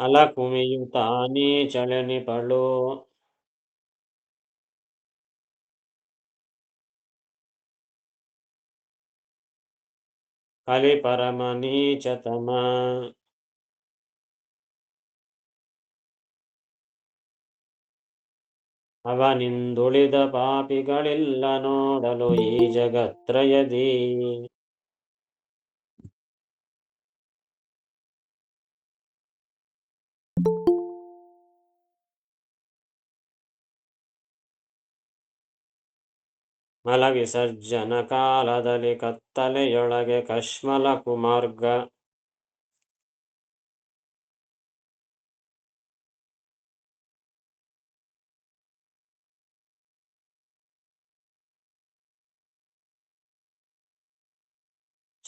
ಅಲಕುಮಿಯುತಾನಿ ಚಳನಿಪಳು ಕಲಿ ಪರಮ ನೀಚತಮ ಅವನಿಂದುಳಿದ ಪಾಪಿಗಳಿಲ್ಲ ನೋಡಲು ಈ ಜಗತ್ರಯದಿ. ಮಲ ವಿಸರ್ಜನ ಕಾಲದಲ್ಲಿ ಕತ್ತಲೆಯೊಳಗೆ ಕಶ್ಮಲ ಕುಮಾರ್ಗ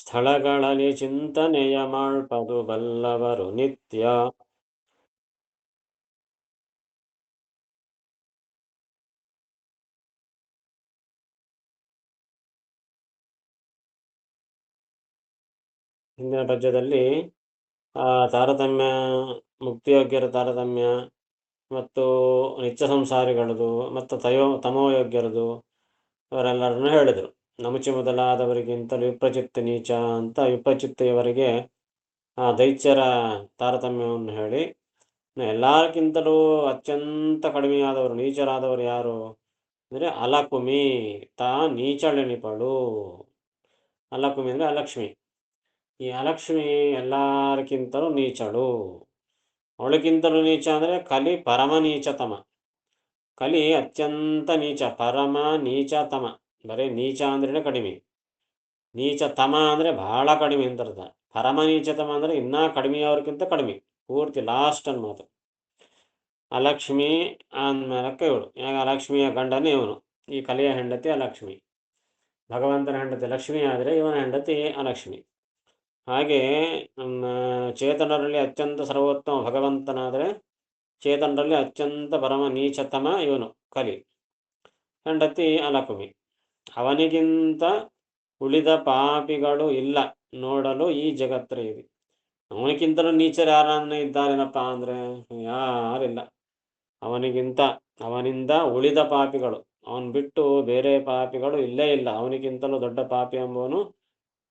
ಸ್ಥಳಗಳಲ್ಲಿ ಚಿಂತನೆಯ ಮಾಡ್ಪದು ಬಲ್ಲವರು ನಿತ್ಯ. ಹಿಂದಿನ ಪದ್ಯದಲ್ಲಿ ತಾರತಮ್ಯ, ಮುಕ್ತಿಯೋಗ್ಯರ ತಾರತಮ್ಯ ಮತ್ತು ನಿತ್ಯ ಸಂಸಾರಿಗಳದು ಮತ್ತು ತಮೋಯೋಗ್ಯರದು ಅವರೆಲ್ಲರನ್ನು ಹೇಳಿದರು. ನಮುಚಿ ಮೊದಲಾದವರಿಗಿಂತಲೂ ವಿಪ್ರಚಿತ್ತ ನೀಚ ಅಂತ ವಿಪ್ರಚಿತ್ತೆಯವರಿಗೆ ದೈತ್ಯರ ತಾರತಮ್ಯವನ್ನು ಹೇಳಿ, ಎಲ್ಲಕ್ಕಿಂತಲೂ ಅತ್ಯಂತ ಕಡಿಮೆಯಾದವರು ನೀಚರಾದವರು ಯಾರು ಅಂದರೆ ಅಲಕುಮಿ ತಾ ನೀಚಳೆನಿಪಳು. ಅಲಕುಮಿ ಅಂದರೆ ಅಲಕ್ಷ್ಮಿ. ಈ ಅಲಕ್ಷ್ಮಿ ಎಲ್ಲರಿಗಿಂತಲೂ ನೀಚಳು. ಅವಳಿಗಿಂತಲೂ ನೀಚ ಅಂದರೆ ಕಲಿ ಪರಮ ನೀಚತಮ. ಕಲಿ ಅತ್ಯಂತ ನೀಚ, ಪರಮ ನೀಚತಮ. ಬರೀ ನೀಚ ಅಂದ್ರೆ ಕಡಿಮೆ, ನೀಚತಮ ಅಂದರೆ ಬಹಳ ಕಡಿಮೆ ಅಂತ ಅರ್ಥ. ಪರಮ ನೀಚತಮ ಅಂದರೆ ಇನ್ನೂ ಕಡಿಮೆಯವ್ರಿಗಿಂತ ಕಡಿಮೆ, ಪೂರ್ತಿ ಲಾಸ್ಟ್ ಅನ್ಮಾತು. ಅಲಕ್ಷ್ಮಿ ಅಂದ್ಮೇಲಕ್ಕೆ ಇವಳು, ಯಾಗ ಅಲಕ್ಷ್ಮಿಯ ಗಂಡನೇ ಇವನು, ಈ ಕಲಿಯ ಹೆಂಡತಿ ಅಲಕ್ಷ್ಮಿ. ಭಗವಂತನ ಹೆಂಡತಿ ಲಕ್ಷ್ಮಿ ಆದರೆ ಇವನ ಹೆಂಡತಿ ಅಲಕ್ಷ್ಮಿ. ಹಾಗೆ ಚೇತನರಲ್ಲಿ ಅತ್ಯಂತ ಸರ್ವೋತ್ತಮ ಭಗವಂತನಾದರೆ ಚೇತನರಲ್ಲಿ ಅತ್ಯಂತ ಪರಮ ನೀಚತಮ ಇವನು ಕಲಿ, ಹೆಂಡತಿ ಅಲಕುಮಿ. ಅವನಿಗಿಂತ ಉಳಿದ ಪಾಪಿಗಳು ಇಲ್ಲ ನೋಡಲು ಈ ಜಗತ್ರಯದಿ. ಅವನಿಗಿಂತಲೂ ನೀಚರು ಯಾರನ್ನ ಇದ್ದಾರೇನಪ್ಪ ಅಂದರೆ ಯಾರಿಲ್ಲ. ಅವನಿಂದ ಉಳಿದ ಪಾಪಿಗಳು, ಅವನು ಬಿಟ್ಟು ಬೇರೆ ಪಾಪಿಗಳು ಇಲ್ಲೇ ಇಲ್ಲ. ಅವನಿಗಿಂತಲೂ ದೊಡ್ಡ ಪಾಪಿ ಎಂಬುವನು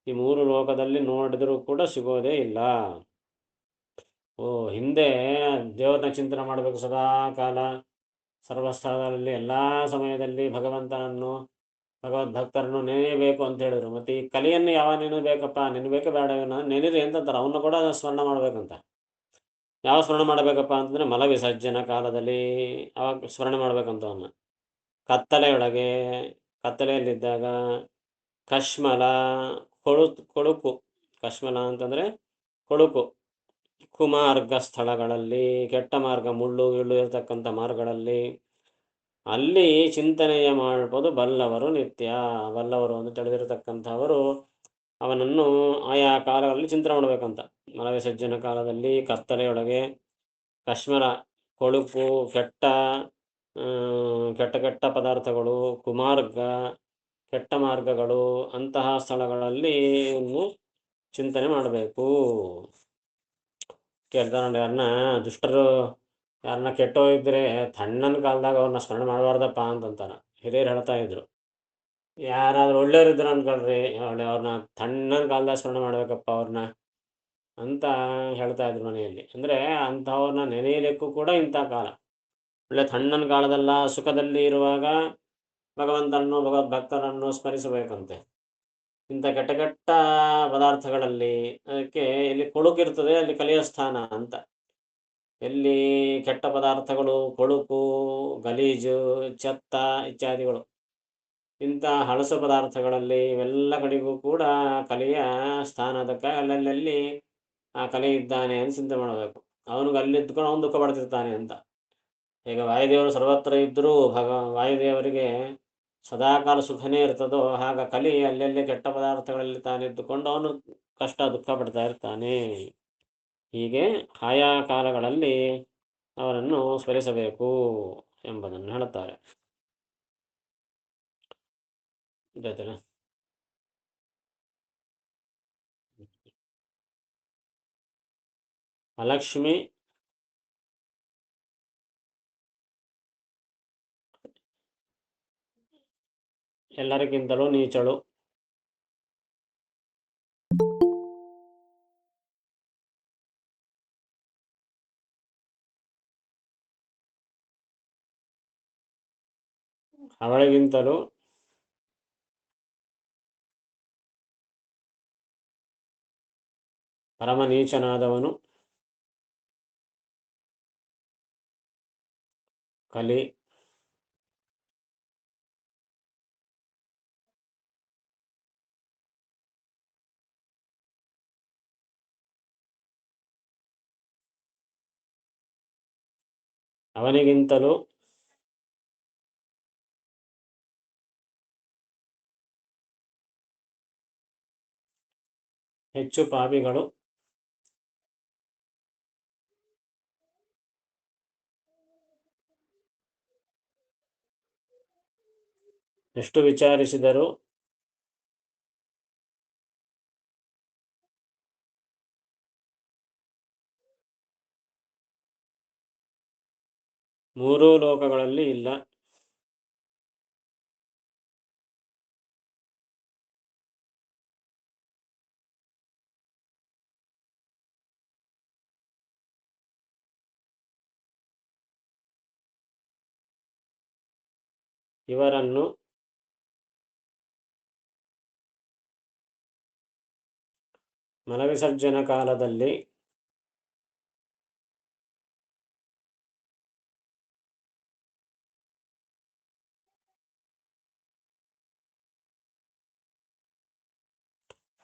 ಈ ಮೂರು ಲೋಕದಲ್ಲಿ ನೋಡಿದರೂ ಕೂಡ ಸಿಗೋದೇ ಇಲ್ಲ. ಹಿಂದೆ ದೇವರನ್ನ ಚಿಂತನೆ ಮಾಡಬೇಕು ಸದಾ ಕಾಲ, ಸರ್ವಸ್ಥಳದಲ್ಲಿ ಎಲ್ಲ ಸಮಯದಲ್ಲಿ ಭಗವಂತನನ್ನು, ಭಗವದ್ಭಕ್ತರನ್ನು ನೆನೆಯಬೇಕು ಅಂತ ಹೇಳಿದ್ರು. ಮತ್ತು ಈ ಕಲಿಯನ್ನು ಯಾವಾಗ ನೆನೆಬೇಕಪ್ಪ, ನೆನಬೇಕೆ ಬೇಡ, ನೆನೆರಿ ಅಂತಂತಾರೆ. ಅವನ್ನ ಕೂಡ ಸ್ಮರಣ ಮಾಡಬೇಕಂತ. ಯಾವ ಸ್ಮರಣ ಮಾಡಬೇಕಪ್ಪ ಅಂತಂದರೆ ಮಲ ವಿಸರ್ಜನ ಕಾಲದಲ್ಲಿ ಅವಾಗ ಸ್ಮರಣೆ ಮಾಡಬೇಕಂತ ಅವನ್ನ. ಕತ್ತಲೆಯೊಳಗೆ, ಕತ್ತಲೆಯಲ್ಲಿದ್ದಾಗ, ಕಶ್ಮಲ ಕೊಳುಕು, ಕಶ್ಮಲ ಅಂತಂದರೆ ಕೊಳುಕು, ಕುಮಾರ್ಗ ಸ್ಥಳಗಳಲ್ಲಿ, ಕೆಟ್ಟ ಮಾರ್ಗ, ಮುಳ್ಳು ಇರ್ತಕ್ಕಂಥ ಮಾರ್ಗಗಳಲ್ಲಿ, ಅಲ್ಲಿ ಚಿಂತನೆಯ ಮಾಡ್ಬೋದು ಬಲ್ಲವರು ನಿತ್ಯ. ಬಲ್ಲವರು ಅಂತ ತಿಳಿದಿರತಕ್ಕಂಥವರು ಅವನನ್ನು ಆಯಾ ಕಾಲಗಳಲ್ಲಿ ಚಿಂತನೆ ಮಾಡಬೇಕಂತ. ಮಲವಿಸರ್ಜನ ಕಾಲದಲ್ಲಿ, ಕತ್ತಲೆಯೊಳಗೆ, ಕಶ್ಮಲ ಕೊಳುಕು, ಕೆಟ್ಟ ಕೆಟ್ಟ ಪದಾರ್ಥಗಳು, ಕುಮಾರ್ಗ ಕೆಟ್ಟ ಮಾರ್ಗಗಳು, ಅಂತಹ ಸ್ಥಳಗಳಲ್ಲಿ ಚಿಂತನೆ ಮಾಡಬೇಕು. ಕೇಳ್ತಾರ ಯಾರನ್ನ ದುಷ್ಟರು, ಯಾರನ್ನ ಕೆಟ್ಟೋಗಿದ್ರೆ ತಣ್ಣನ ಕಾಲದಾಗ ಅವ್ರನ್ನ ಸ್ಮರಣೆ ಮಾಡಬಾರ್ದಪ್ಪ ಅಂತಂತಾರ. ಹಿರಿಯರು ಹೇಳ್ತಾ ಇದ್ರು. ಯಾರಾದ್ರೂ ಒಳ್ಳೆಯವ್ರಿದ್ರು ಅನ್ಕೊಳ್ರಿ, ಅವ್ರನ್ನ ತಣ್ಣನ ಕಾಲದಾಗ ಸ್ಮರಣೆ ಮಾಡ್ಬೇಕಪ್ಪ ಅವ್ರನ್ನ ಅಂತ ಹೇಳ್ತಾ ಇದ್ರು ಮನೆಯಲ್ಲಿ. ಅಂದರೆ ಅಂಥವ್ರನ್ನ ನೆನೆಯಲಿಕ್ಕೂ ಕೂಡ ಇಂಥ ಕಾಲ, ಒಳ್ಳೆ ತಣ್ಣನ ಕಾಲದಲ್ಲ, ಸುಖದಲ್ಲಿ ಇರುವಾಗ ಭಗವಂತನನ್ನು, ಭಗವದ್ಭಕ್ತರನ್ನು ಸ್ಮರಿಸಬೇಕಂತೆ. ಇಂಥ ಕೆಟ್ಟ ಪದಾರ್ಥಗಳಲ್ಲಿ, ಅದಕ್ಕೆ ಎಲ್ಲಿ ಕೊಳುಕಿರ್ತದೆ ಅಲ್ಲಿ ಕಲಿಯ ಸ್ಥಾನ ಅಂತ. ಎಲ್ಲಿ ಕೆಟ್ಟ ಪದಾರ್ಥಗಳು, ಕೊಳುಕು, ಗಲೀಜು, ಚೆತ್ತ ಇತ್ಯಾದಿಗಳು, ಇಂಥ ಹಳಸು ಪದಾರ್ಥಗಳಲ್ಲಿ ಇವೆಲ್ಲ ಕಡೆಗೂ ಕೂಡ ಕಲಿಯ ಸ್ಥಾನ. ಅದಕ್ಕೆ ಅಲ್ಲಲ್ಲಿ ಆ ಕಲೆ ಇದ್ದಾನೆ ಅಂತ ಚಿಂತೆ ಮಾಡಬೇಕು. ಅವನಿಗೆ ಅಲ್ಲಿದ್ದುಕೊಂಡು ಅವನು ದುಃಖ ಪಡ್ತಿರ್ತಾನೆ ಅಂತ. ಈಗ ವಾಯುದೇವರು ಸರ್ವತ್ರ ಇದ್ದರೂ ವಾಯುದೇವರಿಗೆ ಸದಾಕಾಲ ಸುಖನೇ ಇರ್ತದೋ, ಆಗ ಕಲಿ ಅಲ್ಲೆಲ್ಲಿ ಕೆಟ್ಟ ಪದಾರ್ಥಗಳಲ್ಲಿ ತಾನಿದ್ದುಕೊಂಡು ಅವನು ಕಷ್ಟ ದುಃಖ ಪಡ್ತಾ ಇರ್ತಾನೆ. ಹೀಗೆ ಆಯಾ ಕಾಲಗಳಲ್ಲಿ ಅವರನ್ನು ಸ್ಮರಿಸಬೇಕು ಎಂಬುದನ್ನು ಹೇಳುತ್ತಾರೆ. ಗೊತ್ತಿಲ್ಲ. ಅಲಕ್ಷ್ಮಿ ಎಲ್ಲರಿಗಿಂತಲೂ ನೀಚಳು. ಅವಳಿಗಿಂತಲೂ ಪರಮ ನೀಚನಾದವನು ಕಲಿ. ಅವನಿಗಿಂತಲೂ ಹೆಚ್ಚು ಪಾಪಿಗಳು. ಎಷ್ಟು ವಿಚಾರಿಸಿದರೂ ಮೂರೂ ಲೋಕಗಳಲ್ಲಿ ಇಲ್ಲ. ಇವರನ್ನು ಮಲವಿಸರ್ಜನ ಕಾಲದಲ್ಲಿ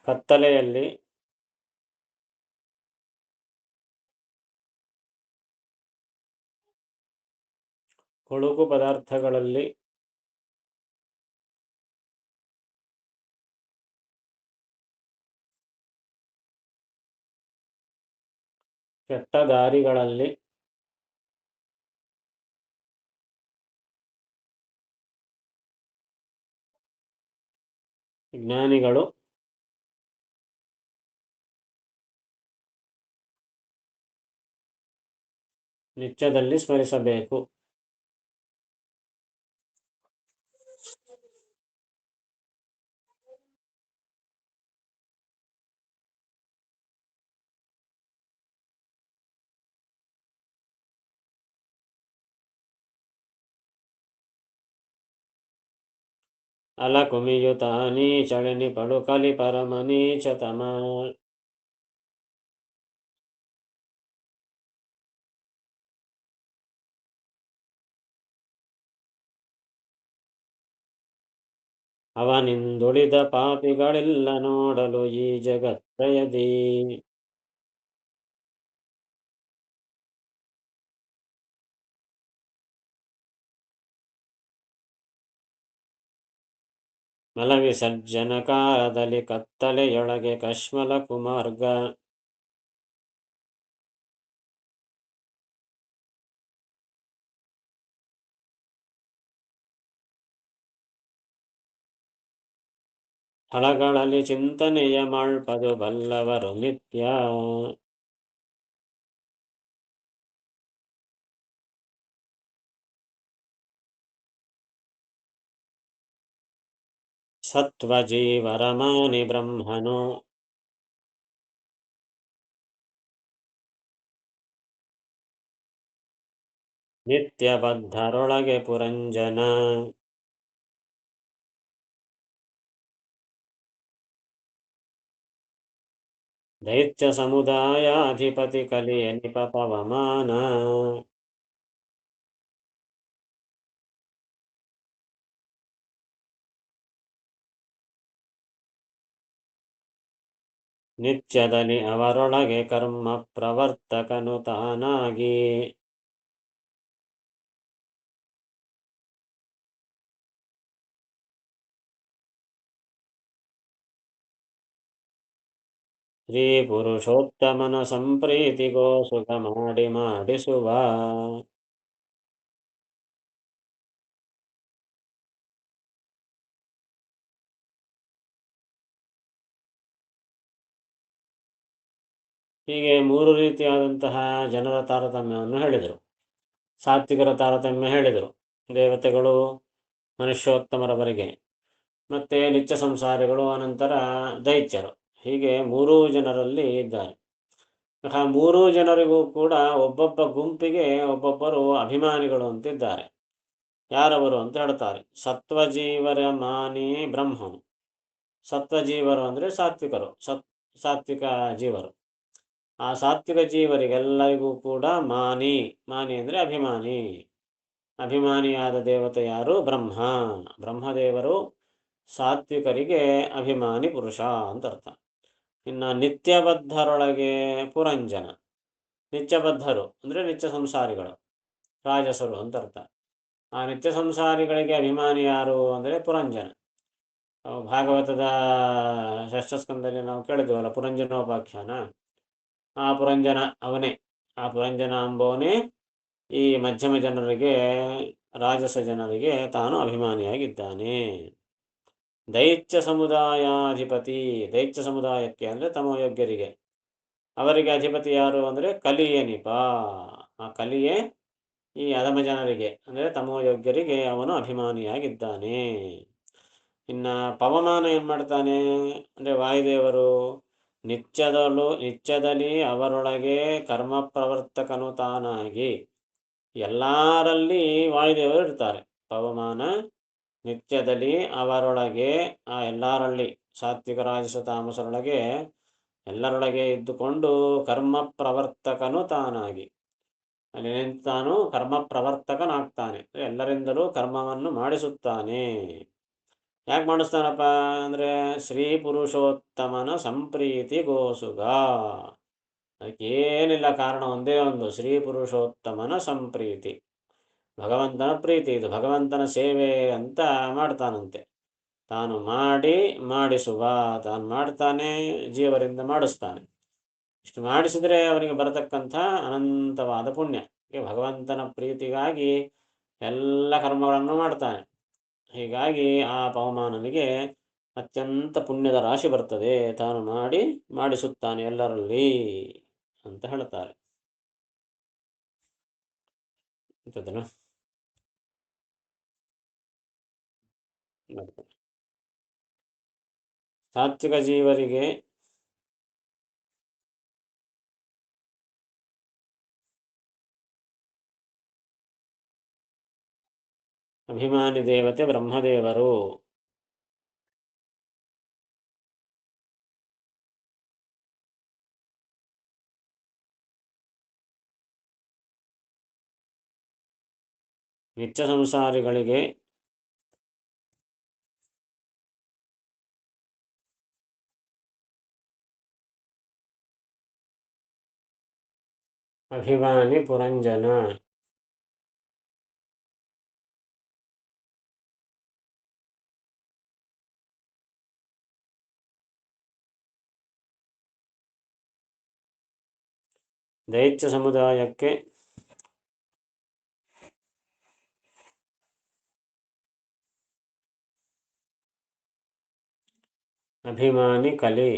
ಕತ್ತಲೆಯಲ್ಲಿ ಕೊಳುಕು ಪದಾರ್ಥಗಳಲ್ಲಿ ಕೆಟ್ಟ ದಾರಿಗಳಲ್ಲಿ ಜ್ಞಾನಿಗಳು ನಿತ್ಯದಲ್ಲಿ ಸ್ಮರಿಸಬೇಕು. ಅಲಕುಮಿಯುತ ನೀಚಳಿನಿ ಪಡು ಕಲಿ ಪರಮ ನೀಚತಮ. ಅವನಿಂದುಳಿದ ಪಾಪಿಗಳೆಲ್ಲ ನೋಡಲು ಈ ಜಗತ್ರಯದಿ. ಮಲವಿಸರ್ಜನ ಕಾಲದಲ್ಲಿ ಕತ್ತಲೆಯೊಳಗೆ ಕಶ್ಮಲ ಕುಮಾರ್ಗ. ಸ್ಥಳಗಳಲ್ಲಿ ಚಿಂತನೆಯ ಮಾಡ್ಪದು ಬಲ್ಲವರು ನಿತ್ಯ. ಸತ್ವಜೀವರಮಾನಿ ಬ್ರಹ್ಮನು ನಿತ್ಯ ಬದ್ಧರೊಳಗೆ ಪುರಂಜನ. ದೈತ್ಯ ಸಮುದಾಯಾಧಿಪತಿ ಕಲಿಯ ನಿಪ ಪವಮಾನ. ನಿತ್ಯದಲ್ಲಿ ಅವರೊಳಗೆ ಕರ್ಮ ಪ್ರವರ್ತಕನು ತಾನಾಗಿ. ಶ್ರೀ ಪುರುಷೋತ್ತಮನ ಸಂಪ್ರೀತಿಗೋ ಸುಖ ಮಾಡಿ ಮಾಡಿಸುವ. ಹೀಗೆ ಮೂರು ರೀತಿಯಾದಂತಹ ಜನರ ತಾರತಮ್ಯವನ್ನು ಹೇಳಿದರು. ಸಾತ್ವಿಕರ ತಾರತಮ್ಯ ಹೇಳಿದರು, ದೇವತೆಗಳು ಮನುಷ್ಯೋತ್ತಮರವರೆಗೆ. ಮತ್ತು ನಿತ್ಯ ಸಂಸಾರಿಗಳು, ಅನಂತರ ದೈತ್ಯರು. ಹೀಗೆ ಮೂರೂ ಜನರಲ್ಲಿ ಇದ್ದಾರೆ. ಆ ಮೂರೂ ಜನರಿಗೂ ಕೂಡ ಒಬ್ಬೊಬ್ಬ ಗುಂಪಿಗೆ ಒಬ್ಬೊಬ್ಬರು ಅಭಿಮಾನಿಗಳು ಅಂತಿದ್ದಾರೆ. ಯಾರವರು ಅಂತ ಹೇಳ್ತಾರೆ. ಸತ್ವಜೀವರ ಮಾನಿ ಬ್ರಹ್ಮನು. ಸತ್ವಜೀವರು ಅಂದರೆ ಸಾತ್ವಿಕರು, ಸಾತ್ವಿಕ ಜೀವರು. ಆ ಸಾತ್ವಿಕ ಜೀವರಿಗೆಲ್ಲರಿಗೂ ಕೂಡ ಮಾನಿ, ಮಾನಿ ಅಂದರೆ ಅಭಿಮಾನಿ. ಅಭಿಮಾನಿಯಾದ ದೇವತೆ ಯಾರು? ಬ್ರಹ್ಮ. ಬ್ರಹ್ಮದೇವರು ಸಾತ್ವಿಕರಿಗೆ ಅಭಿಮಾನಿ ಪುರುಷ ಅಂತ ಅರ್ಥ. ಇನ್ನು ನಿತ್ಯಬದ್ಧರೊಳಗೆ ಪುರಂಜನ. ನಿತ್ಯಬದ್ಧರು ಅಂದರೆ ನಿತ್ಯ ಸಂಸಾರಿಗಳು, ರಾಜಸರು ಅಂತ ಅರ್ಥ. ಆ ನಿತ್ಯ ಸಂಸಾರಿಗಳಿಗೆ ಅಭಿಮಾನಿ ಯಾರು ಅಂದರೆ ಪುರಂಜನ. ಭಾಗವತದ ಷಷ್ಠಸ್ಕಂದಲ್ಲಿ ನಾವು ಕೇಳಿದ್ವಲ್ಲ ಪುರಂಜನೋಪಾಖ್ಯಾನ. ಆ ಪುರಂಜನ ಅವನೇ. ಆ ಪುರಂಜನ ಅಂಬೋನೇ ಈ ಮಧ್ಯಮ ಜನರಿಗೆ, ರಾಜಸ ಜನರಿಗೆ ತಾನು ಅಭಿಮಾನಿಯಾಗಿದ್ದಾನೆ. ದೈತ್ಯ ಸಮುದಾಯಾಧಿಪತಿ. ದೈತ್ಯ ಸಮುದಾಯಕ್ಕೆ ಅಂದರೆ ತಮೋಯೋಗ್ಯರಿಗೆ, ಅವರಿಗೆ ಅಧಿಪತಿ ಯಾರು ಅಂದರೆ ಕಲಿಯನಿಪ. ಆ ಕಲಿಯೇ ಈ ಅಧಮ ಜನರಿಗೆ ಅಂದರೆ ತಮೋಯೋಗ್ಯರಿಗೆ ಅವನು ಅಭಿಮಾನಿಯಾಗಿದ್ದಾನೆ. ಇನ್ನು ಪವಮಾನ ಏನು ಮಾಡ್ತಾನೆ ಅಂದರೆ ವಾಯುದೇವರು ನಿತ್ಯದಲ್ಲಿ ಅವರೊಳಗೆ ಕರ್ಮ ಪ್ರವರ್ತಕನು ತಾನಾಗಿ ಎಲ್ಲರಲ್ಲಿ ವಾಯುದೇವರು ಇರ್ತಾರೆ. ಪವಮಾನ ನಿತ್ಯದಲ್ಲಿ ಅವರೊಳಗೆ, ಆ ಎಲ್ಲರಲ್ಲಿ ಸಾತ್ವಿಕ ರಾಜಸ ತಾಮಸರೊಳಗೆ ಎಲ್ಲರೊಳಗೆ ಇದ್ದುಕೊಂಡು ಕರ್ಮ ಪ್ರವರ್ತಕನು ತಾನಾಗಿ ಅಲ್ಲಿ ತಾನು ಕರ್ಮ ಪ್ರವರ್ತಕನಾಗ್ತಾನೆ. ಎಲ್ಲರಿಂದಲೂ ಕರ್ಮವನ್ನು ಮಾಡಿಸುತ್ತಾನೆ. ಯಾಕೆ ಮಾಡಿಸ್ತಾನಪ್ಪ ಅಂದರೆ ಶ್ರೀ ಪುರುಷೋತ್ತಮನ ಸಂಪ್ರೀತಿ ಗೋಸುಗ. ಅದಕ್ಕೇನಿಲ್ಲ, ಕಾರಣ ಒಂದೇ ಒಂದು, ಶ್ರೀ ಪುರುಷೋತ್ತಮನ ಸಂಪ್ರೀತಿ. ಭಗವಂತನ ಪ್ರೀತಿ, ಇದು ಭಗವಂತನ ಸೇವೆ ಅಂತ ಮಾಡ್ತಾನಂತೆ. ತಾನು ಮಾಡಿಸುವ, ತಾನು ಮಾಡ್ತಾನೆ, ಜೀವರಿಂದ ಮಾಡಿಸ್ತಾನೆ. ಇಷ್ಟು ಮಾಡಿಸಿದರೆ ಅವನಿಗೆ ಬರತಕ್ಕಂಥ ಅನಂತವಾದ ಪುಣ್ಯ. ಭಗವಂತನ ಪ್ರೀತಿಗಾಗಿ ಎಲ್ಲ ಕರ್ಮಗಳನ್ನು ಮಾಡ್ತಾನೆ. ಹೀಗಾಗಿ ಆ ಪವಮಾನನಿಗೆ ಅತ್ಯಂತ ಪುಣ್ಯದ ರಾಶಿ ಬರ್ತದೆ. ತಾನು ಮಾಡಿಸುತ್ತಾನೆ ಎಲ್ಲರಲ್ಲಿ ಅಂತ ಹೇಳ್ತಾರೆ. ಸಾತ್ವಿಕ ಜೀವರಿಗೆ ಅಭಿಮಾನಿ ದೇವತೆ ಬ್ರಹ್ಮದೇವರು. ನಿತ್ಯ ಸಂಸಾರಿಗಳಿಗೆ ಅಭಿಮಾನಿ ಪುರಂಜನ. ದೈತ್ಯ ಸಮುದಾಯಕ್ಕೆ ಅಭಿಮಾನಿ ಕಲಿ.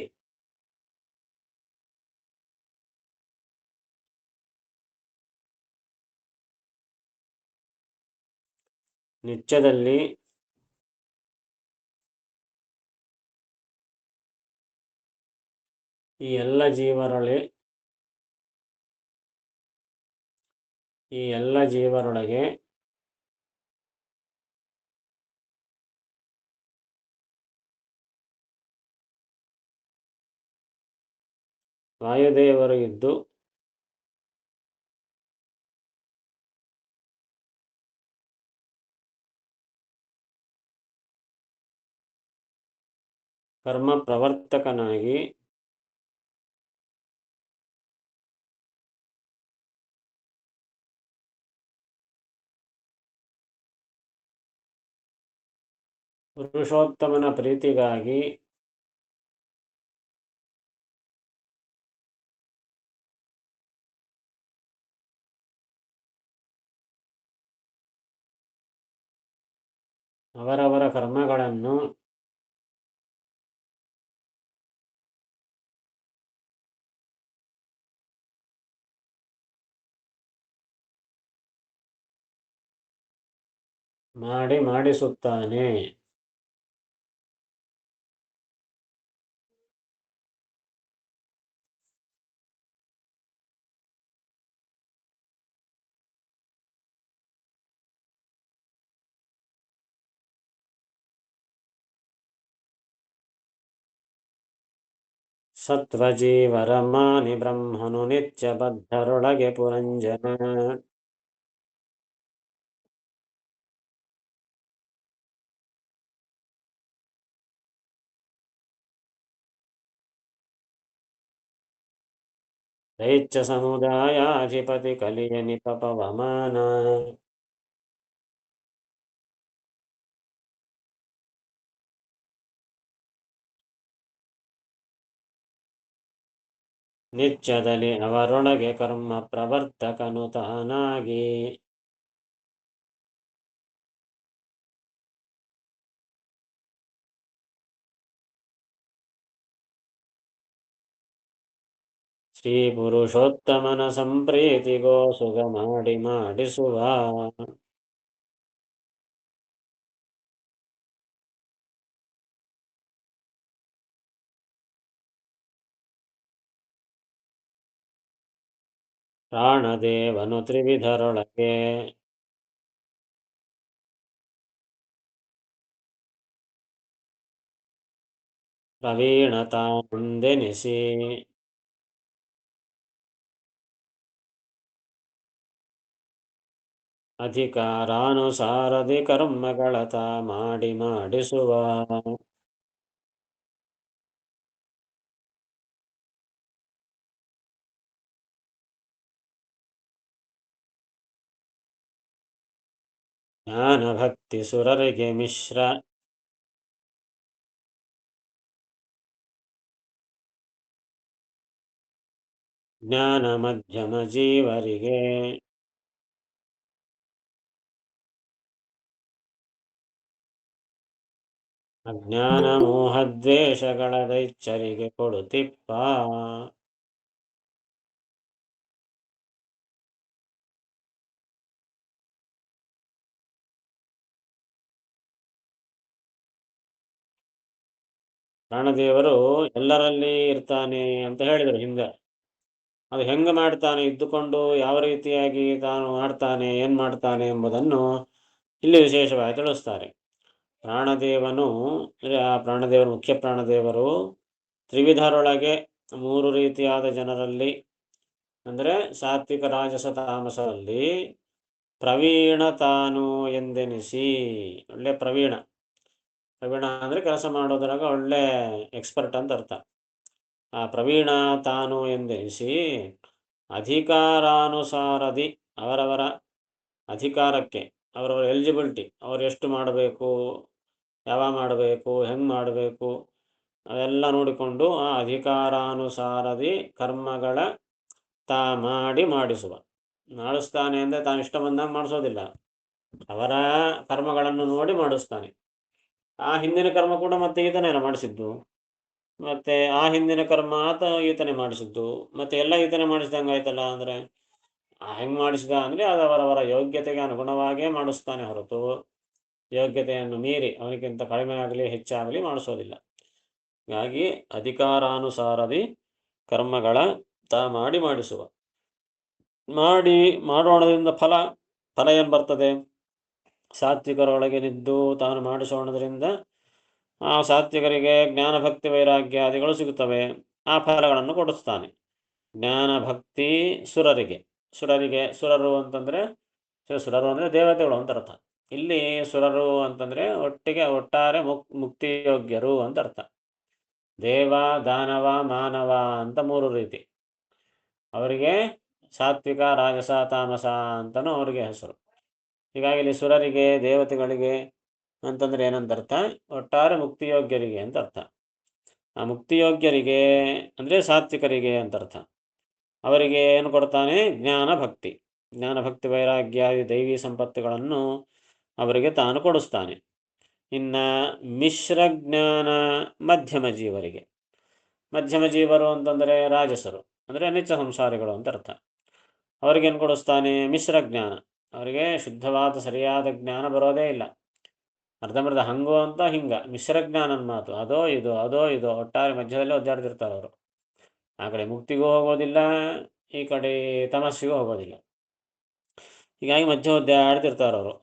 ನಿತ್ಯದಲ್ಲಿ ಈ ಎಲ್ಲ ಜೀವರೊಳಗೆ ವಾಯುದೇವರು ಇದ್ದು ಕರ್ಮ ಪ್ರವರ್ತಕನಾಗಿ ಪುರುಷೋತ್ತಮನ ಪ್ರೀತಿಗಾಗಿ ಅವರವರ ಕರ್ಮಗಳನ್ನು ಮಾಡಿಸುತ್ತಾನೆ. ಸತ್ವಜೀವರಮಾನಿ ಬ್ರಹ್ಮನು ನಿತ್ಯ ಬದ್ಧರೊಳಗೆ ಪುರಂಜನ. ದೈತ್ಯ ಸಮುದಾಯಾಧಿಪತಿ ಕಲಿಯ ನಿಪಪವಮಾನ. ನಿತ್ಯದಲ್ಲಿ ಅವರೊಳಗೆ ಕರ್ಮ ಪ್ರವರ್ತಕನು ತಾನಾಗಿ. ಶ್ರೀ ಪುರುಷೋತ್ತಮನ ಸಂಪ್ರೀತಿಗೋ ಸುಗ ಮಾಡಿ ಮಾಡಿಸುವ. ಪ್ರಾಣದೇವನು ತ್ರಿವಿಧರೊಳಗೆ ಪ್ರವೀಣತಾನೆಂದೆನಿಸಿ. ಅಧಿಕಾರಾನುಸಾರದಿ ಕರ್ಮಗಳತ ಮಾಡಿ ಮಾಡಿಸುವ. ಜ್ಞಾನ ಭಕ್ತಿ ಸುರರಿಗೆ ಮಿಶ್ರ. ಜ್ಞಾನ ಮಧ್ಯಮ ಜೀವರಿಗೆ. ಅಜ್ಞಾನ ಮೋಹದ್ವೇಷಗಳ ದೈತ್ಯರಿಗೆ ಕೊಡುತ್ತಿಪ್ಪ. ಪ್ರಾಣದೇವರು ಎಲ್ಲರಲ್ಲಿ ಇರ್ತಾನೆ ಅಂತ ಹೇಳಿದರು ಹಿಂದೆ. ಅದು ಹೆಂಗೆ ಮಾಡ್ತಾನೆ, ಇದ್ದುಕೊಂಡು ಯಾವ ರೀತಿಯಾಗಿ ತಾನು ಮಾಡ್ತಾನೆ, ಏನು ಮಾಡ್ತಾನೆ ಎಂಬುದನ್ನು ಇಲ್ಲಿ ವಿಶೇಷವಾಗಿ ತಿಳಿಸ್ತಾರೆ. ಪ್ರಾಣದೇವನು ಆ ಪ್ರಾಣದೇವರು, ಮುಖ್ಯ ಪ್ರಾಣದೇವರು ತ್ರಿವಿಧರೊಳಗೆ ಮೂರು ರೀತಿಯಾದ ಜನರಲ್ಲಿ, ಅಂದರೆ ಸಾತ್ವಿಕ ರಾಜಸ ತಾಮಸರಲ್ಲಿ ಪ್ರವೀಣ ತಾನು ಎಂದೆನಿಸಿ. ಒಳ್ಳೆ ಪ್ರವೀಣ. ಪ್ರವೀಣ ಅಂದರೆ ಕೆಲಸ ಮಾಡೋದ್ರಾಗ ಒಳ್ಳೆ ಎಕ್ಸ್ಪರ್ಟ್ ಅಂತ ಅರ್ಥ. ಆ ಪ್ರವೀಣ ತಾನು ಎಂದೆನಿಸಿ ಅಧಿಕಾರಾನುಸಾರದಿ ಅವರವರ ಅಧಿಕಾರಕ್ಕೆ, ಅವರವರ ಎಲಿಜಿಬಿಲಿಟಿ, ಅವರು ಎಷ್ಟು ಮಾಡಬೇಕು, ಯಾವಾಗ ಮಾಡಬೇಕು, ಹೆಂಗೆ ಮಾಡಬೇಕು, ಅವೆಲ್ಲ ನೋಡಿಕೊಂಡು ಆ ಅಧಿಕಾರಾನುಸಾರದಿ ಕರ್ಮಗಳ ತಾ ಮಾಡಿ ಮಾಡಿಸುವ. ಮಾಡಿಸ್ತಾನೆ ಅಂದರೆ ತಾನು ಇಷ್ಟ ಬಂದಂಗೆ ಮಾಡಿಸೋದಿಲ್ಲ, ಅವರ ಕರ್ಮಗಳನ್ನು ನೋಡಿ ಮಾಡಿಸ್ತಾನೆ. ಆ ಹಿಂದಿನ ಕರ್ಮ ಕೂಡ ಮತ್ತೆ ಈತನೇ ಮಾಡಿಸಿದ್ದು, ಮತ್ತೆ ಆ ಹಿಂದಿನ ಕರ್ಮ ಈತನೇ ಮಾಡಿಸಿದ್ದು, ಮತ್ತೆ ಎಲ್ಲ ಈತನೇ ಮಾಡಿಸಿದಂಗೆ ಆಯ್ತಲ್ಲ. ಅಂದರೆ ಹೆಂಗೆ ಮಾಡಿಸಿದ ಅಂದರೆ ಅದು ಅವರವರ ಯೋಗ್ಯತೆಗೆ ಅನುಗುಣವಾಗಿಯೇ ಮಾಡಿಸ್ತಾನೆ ಹೊರತು ಯೋಗ್ಯತೆಯನ್ನು ಮೀರಿ ಅವನಿಗಿಂತ ಕಡಿಮೆ ಆಗಲಿ ಹೆಚ್ಚಾಗಲಿ ಮಾಡಿಸೋದಿಲ್ಲ. ಹೀಗಾಗಿ ಅಧಿಕಾರಾನುಸಾರದಿ ಕರ್ಮಗಳ ತಾ ಮಾಡಿ ಮಾಡಿಸುವ. ಮಾಡೋಣದಿಂದ ಫಲ ಏನು ಬರ್ತದೆ? ಸಾತ್ವಿಕರೊಳಗೆ ನಿದ್ದು ತಾನು ಮಾಡಿಸೋಣದ್ರಿಂದ ಆ ಸಾತ್ವಿಕರಿಗೆ ಜ್ಞಾನ ಭಕ್ತಿ ವೈರಾಗ್ಯಾದಿಗಳು ಸಿಗುತ್ತವೆ. ಆ ಫಲಗಳನ್ನು ಕೊಡಿಸ್ತಾನೆ. ಜ್ಞಾನ ಭಕ್ತಿ ಸುರರಿಗೆ. ಸುರರು ಅಂತಂದರೆ ಸುರರು ಅಂದರೆ ದೇವತೆಗಳು ಅಂತ ಅರ್ಥ. ಇಲ್ಲಿ ಸುರರು ಅಂತಂದರೆ ಒಟ್ಟಾರೆ ಮುಕ್ತಿಯೋಗ್ಯರು ಅಂತ ಅರ್ಥ. ದೇವ, ದಾನವ, ಮಾನವ ಅಂತ ಮೂರು ರೀತಿ. ಅವರಿಗೆ ಸಾತ್ವಿಕ, ರಾಜಸ, ತಾಮಸ ಅಂತನೂ ಅವರಿಗೆ ಹೆಸರು. ಹೀಗಾಗಿ ಇಲ್ಲಿ ಸುರರಿಗೆ, ದೇವತೆಗಳಿಗೆ ಅಂತಂದರೆ ಏನಂತ ಅರ್ಥ? ಒಟ್ಟಾರೆ ಮುಕ್ತಿಯೋಗ್ಯರಿಗೆ ಅಂತ ಅರ್ಥ. ಆ ಮುಕ್ತಿಯೋಗ್ಯರಿಗೆ ಅಂದರೆ ಸಾತ್ವಿಕರಿಗೆ ಅಂತ ಅರ್ಥ. ಅವರಿಗೆ ಏನು ಕೊಡ್ತಾನೆ? ಜ್ಞಾನ ಭಕ್ತಿ ವೈರಾಗ್ಯಾದಿ ದೈವಿ ಸಂಪತ್ತುಗಳನ್ನು ಅವರಿಗೆ ತಾನು ಕೊಡಿಸ್ತಾನೆ. ಇನ್ನು ಮಿಶ್ರ ಜ್ಞಾನ ಮಧ್ಯಮ ಜೀವರಿಗೆ. ಮಧ್ಯಮ ಜೀವರು ಅಂತಂದರೆ ರಾಜಸರು, ಅಂದರೆ ನಿತ್ಯ ಸಂಸಾರಿಗಳು ಅಂತ ಅರ್ಥ. ಅವರಿಗೇನು ಕೊಡಿಸ್ತಾನೆ? ಮಿಶ್ರ ಜ್ಞಾನ. ಅವರಿಗೆ ಶುದ್ಧವಾದ ಸರಿಯಾದ ಜ್ಞಾನ ಬರೋದೇ ಇಲ್ಲ. ಅರ್ಧಂಬರ್ಧ ಹಂಗೋ ಅಂತ ಹಿಂಗ ಮಿಶ್ರ ಜ್ಞಾನನ ಮಾತು. ಅದೋ ಇದು ಒಟ್ಟಾರೆ ಮಧ್ಯದಲ್ಲೇ ಒದ್ದಾಡ್ತಿರ್ತಾರೆ ಅವರು. ಆ ಕಡೆ ಮುಕ್ತಿಗೂ ಹೋಗೋದಿಲ್ಲ, ಈ ಕಡೆ ತಮಸ್ಸಿಗೂ ಹೋಗೋದಿಲ್ಲ. ಹೀಗಾಗಿ ಮಧ್ಯ ಒದ್ದಾಡ್ತಿರ್ತಾರೆ ಅವರು.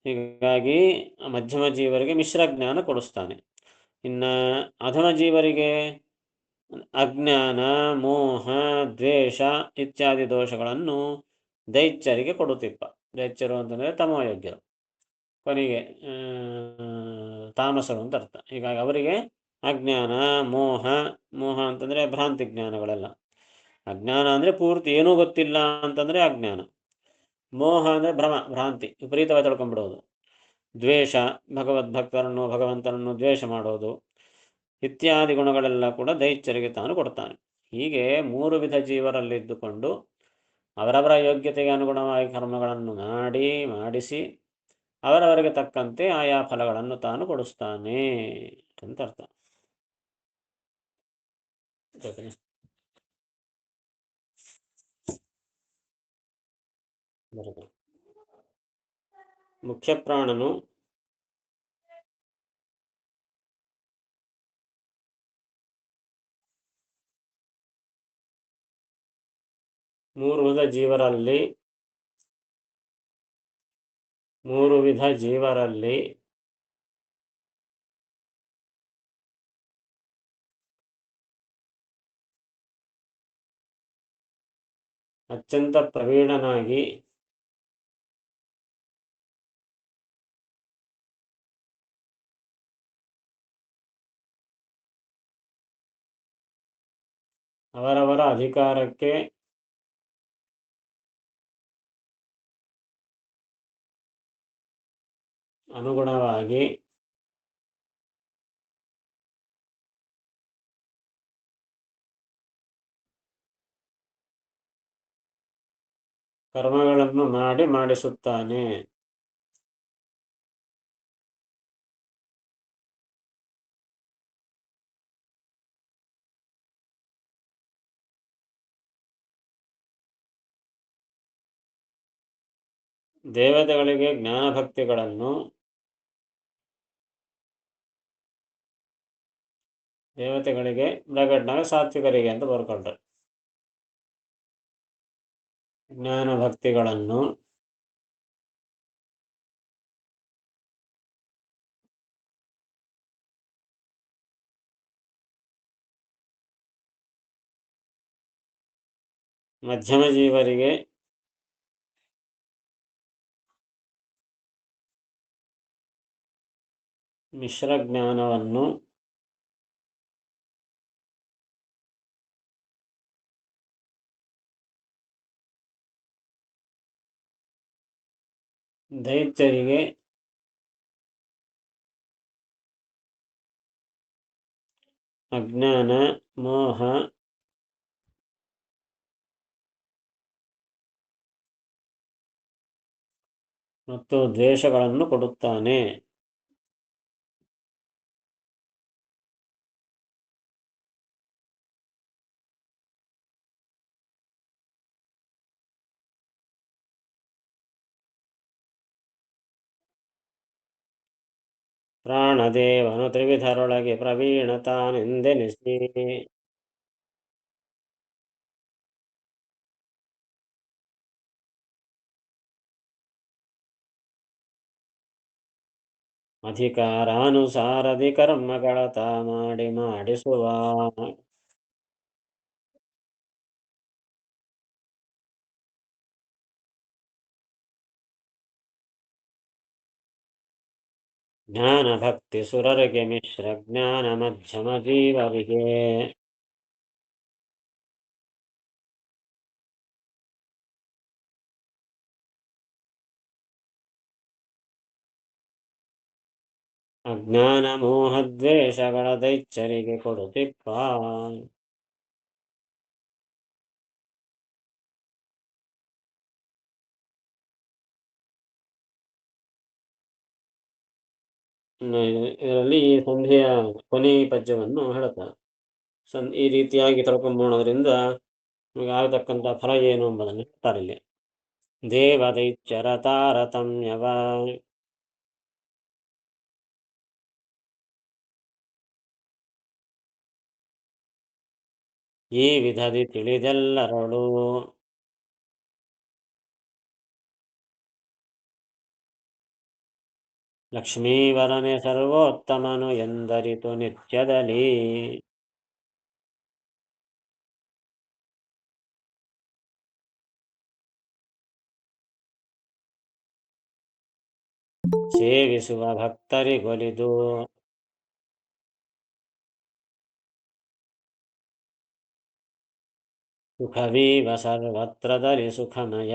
ಹೀಗಾಗಿ ಮಧ್ಯಮ ಜೀವರಿಗೆ ಮಿಶ್ರ ಜ್ಞಾನ ಕೊಡಿಸ್ತಾನೆ. ಇನ್ನು ಅಧಮ ಜೀವರಿಗೆ ಅಜ್ಞಾನ, ಮೋಹ, ದ್ವೇಷ ಇತ್ಯಾದಿ ದೋಷಗಳನ್ನು ದೈತ್ಯರಿಗೆ ಕೊಡುತ್ತಿಪ್ಪ. ದೈತ್ಯರು ಅಂತಂದರೆ ತಮೋಯೋಗ್ಯರು, ಕೊನೆಗೆ ತಾಮಸರು ಅಂತ ಅರ್ಥ. ಹೀಗಾಗಿ ಅವರಿಗೆ ಅಜ್ಞಾನ, ಮೋಹ, ಮೋಹ ಅಂತಂದರೆ ಭ್ರಾಂತಿ ಜ್ಞಾನಗಳೆಲ್ಲ. ಅಜ್ಞಾನ ಅಂದರೆ ಪೂರ್ತಿ ಏನೂ ಗೊತ್ತಿಲ್ಲ ಅಂತಂದರೆ ಅಜ್ಞಾನ. ಮೋಹ ಅಂದರೆ ಭ್ರಾಂತಿ, ವಿಪರೀತವಾಗಿ ತಿಳ್ಕೊಂಡ್ಬಿಡೋದು. ದ್ವೇಷ, ಭಗವದ್ಭಕ್ತರನ್ನು ಭಗವಂತನನ್ನು ದ್ವೇಷ ಮಾಡೋದು ಇತ್ಯಾದಿ ಗುಣಗಳೆಲ್ಲ ಕೂಡ ದೈತ್ಯರಿಗೆ ತಾನು ಕೊಡ್ತಾನೆ. ಹೀಗೆ 3 ವಿಧ ಜೀವರಲ್ಲಿದ್ದುಕೊಂಡು ಅವರವರ ಯೋಗ್ಯತೆಗೆ ಅನುಗುಣವಾಗಿ ಕರ್ಮಗಳನ್ನು ಮಾಡಿಸಿ ಅವರವರಿಗೆ ತಕ್ಕಂತೆ ಆಯಾ ಫಲಗಳನ್ನು ತಾನು ಕೊಡಿಸ್ತಾನೆ ಅಂತ ಅರ್ಥ. ಮುಖ್ಯ ಪ್ರಾಣನು ಮೂರು ವಿಧ ಜೀವರಲ್ಲಿ ಅತ್ಯಂತ ಪ್ರವೀಣನಾಗಿ ಅವರವರ ಅಧಿಕಾರಕ್ಕೆ ಅನುಗುಣವಾಗಿ ಕರ್ಮಗಳನ್ನು ಮಾಡಿಸುತ್ತಾನೆ. ದೇವತೆಗಳಿಗೆ ಜ್ಞಾನಭಕ್ತಿಗಳನ್ನು, ದೇವತೆಗಳಿಗೆ ಬ್ರಾಕೆಟ್ನಾಗ ಸಾತ್ವಿಕರಿಗೆ ಅಂತ ಬರ್ಕೊಂಡ್ರೆ, ಜ್ಞಾನಭಕ್ತಿಗಳನ್ನು ಮಧ್ಯಮ ಜೀವರಿಗೆ ಮಿಶ್ರ ಜ್ಞಾನವನ್ನು, ದೈತ್ಯರಿಗೆ ಅಜ್ಞಾನ, ಮೋಹ ಮತ್ತು ದ್ವೇಷಗಳನ್ನು ಕೊಡುತ್ತಾನೆ. ಪ್ರಾಣದೇವನು ತ್ರಿವಿಧರೊಳಗೆ ಪ್ರವೀಣತಾನೆಂದೆನಿಸಿ ಅಧಿಕಾರಾನುಸಾರದಿ ಕರ್ಮಗಳ ಮಾಡಿಸುವ. ಜ್ಞಾನ ಭಕ್ತಿ ಸುರರಿಗೆ ಮಿಶ್ರ ಜ್ಞಾನ ಮಧ್ಯಮ ಜೀವರಿಗೆ. ಅಜ್ಞಾನ ಮೋಹ ದ್ವೇಷಗಳ ದೈತ್ಯರಿಗೆ ಕೊಡುತ್ತಿಪ್ಪ. ಇದರಲ್ಲಿ ಈ ಸಂಧಿಯ ಕೊನೆ ಪದ್ಯವನ್ನು ಹೇಳುತ್ತಾರೆ. ಈ ರೀತಿಯಾಗಿ ತಿಳ್ಕೊಂಬೋಣದ್ರಿಂದ ನಮಗೆ ಆಗತಕ್ಕಂಥ ಫಲ ಏನು ಎಂಬುದನ್ನು ಹೇಳ್ತಾರೆ ಇಲ್ಲಿ. ದೇವದೈತ್ಯರ ತಾರತಮ್ಯವ ಈ ವಿಧದಿ ತಿಳಿದೆಲ್ಲರಳು ಲಕ್ಷ್ಮೀವರನೆ ಸರ್ವೋತ್ತಮನು ಎಂದರಿತು ನಿತ್ಯದಲ್ಲಿ. ಸೇವಿಸುವ ಭಕ್ತರಿಗೊಲಿದು ಸುಖವೀವ ಸರ್ವತ್ರದಲ್ಲಿ ಸುಖಮಯ.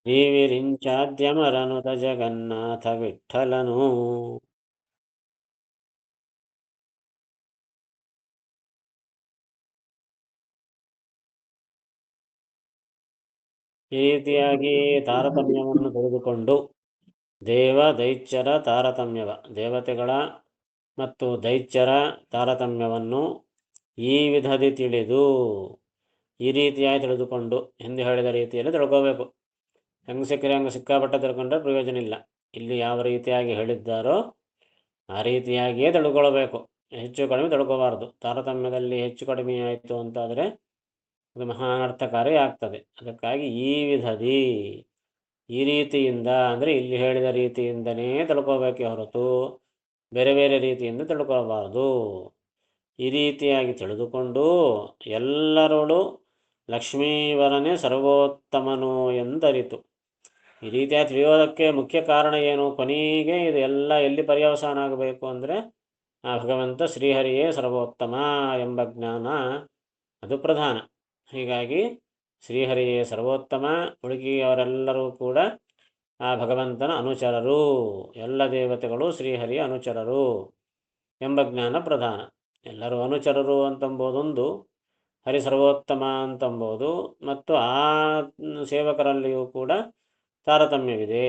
ಶ್ರೀವಿರಿಂಚಾದ್ಯಮರನುತ ಜಗನ್ನಾಥ ವಿಠ್ಠಲನು. ಈ ರೀತಿಯಾಗಿ ತಾರತಮ್ಯವನ್ನು ತೆಗೆದುಕೊಂಡು ದೈತ್ಯರ ತಾರತಮ್ಯವ, ದೇವತೆಗಳ ಮತ್ತು ದೈತ್ಯರ ತಾರತಮ್ಯವನ್ನು ಈ ವಿಧದಿ ತಿಳಿದು, ಈ ರೀತಿಯಾಗಿ ತಿಳಿದುಕೊಂಡು ಎಂದು ಹೇಳಿದ ರೀತಿಯಲ್ಲಿ ತಿಳ್ಕೋಬೇಕು. ಹೆಂಗೆ ಸಿಕ್ಕರೆ ಹಂಗೆ ಸಿಕ್ಕಾಪಟ್ಟೆ ತಿಳ್ಕೊಂಡ್ರೆ ಪ್ರಯೋಜನ ಇಲ್ಲ. ಇಲ್ಲಿ ಯಾವ ರೀತಿಯಾಗಿ ಹೇಳಿದ್ದಾರೋ ಆ ರೀತಿಯಾಗಿಯೇ ತಿಳ್ಕೊಳ್ಬೇಕು. ಹೆಚ್ಚು ಕಡಿಮೆ ತಿಳ್ಕೋಬಾರ್ದು. ತಾರತಮ್ಯದಲ್ಲಿ ಹೆಚ್ಚು ಕಡಿಮೆ ಆಯಿತು ಅಂತಾದರೆ ಅದು ಮಹಾನರ್ಥಕಾರಿ ಆಗ್ತದೆ. ಅದಕ್ಕಾಗಿ ಈ ವಿಧದಿ, ಈ ರೀತಿಯಿಂದ ಅಂದರೆ ಇಲ್ಲಿ ಹೇಳಿದ ರೀತಿಯಿಂದನೇ ತಿಳ್ಕೋಬೇಕೆ ಹೊರತು ಬೇರೆ ಬೇರೆ ರೀತಿಯಿಂದ ತಿಳ್ಕೊಳ್ಬಾರ್ದು. ಈ ರೀತಿಯಾಗಿ ತಿಳಿದುಕೊಂಡು ಎಲ್ಲರೊಳು ಲಕ್ಷ್ಮೀವರನೇ ಸರ್ವೋತ್ತಮನು ಎಂದರಿತು. ಈ ರೀತಿಯಾಗಿ ತಿಳಿಯೋದಕ್ಕೆ ಮುಖ್ಯ ಕಾರಣ ಏನು? ಕೊನೆಗೆ ಇದು ಎಲ್ಲ ಎಲ್ಲಿ ಪರ್ಯವಸಾನ ಆಗಬೇಕು ಅಂದರೆ ಆ ಭಗವಂತ ಶ್ರೀಹರಿಯೇ ಸರ್ವೋತ್ತಮ ಎಂಬ ಜ್ಞಾನ ಅದು ಪ್ರಧಾನ. ಹೀಗಾಗಿ ಶ್ರೀಹರಿಯೇ ಸರ್ವೋತ್ತಮ, ಉಳುಕಿಯವರೆಲ್ಲರೂ ಕೂಡ ಆ ಭಗವಂತನ ಅನುಚರರು, ಎಲ್ಲ ದೇವತೆಗಳು ಶ್ರೀಹರಿಯ ಅನುಚರರು ಎಂಬ ಜ್ಞಾನ ಪ್ರಧಾನ. ಎಲ್ಲರೂ ಅನುಚರರು ಅಂತಂಬೋದೊಂದು, ಹರಿ ಸರ್ವೋತ್ತಮ ಅಂತಂಬೋದು, ಮತ್ತು ಆ ಸೇವಕರಲ್ಲಿಯೂ ಕೂಡ ತಾರತಮ್ಯವಿದೆ.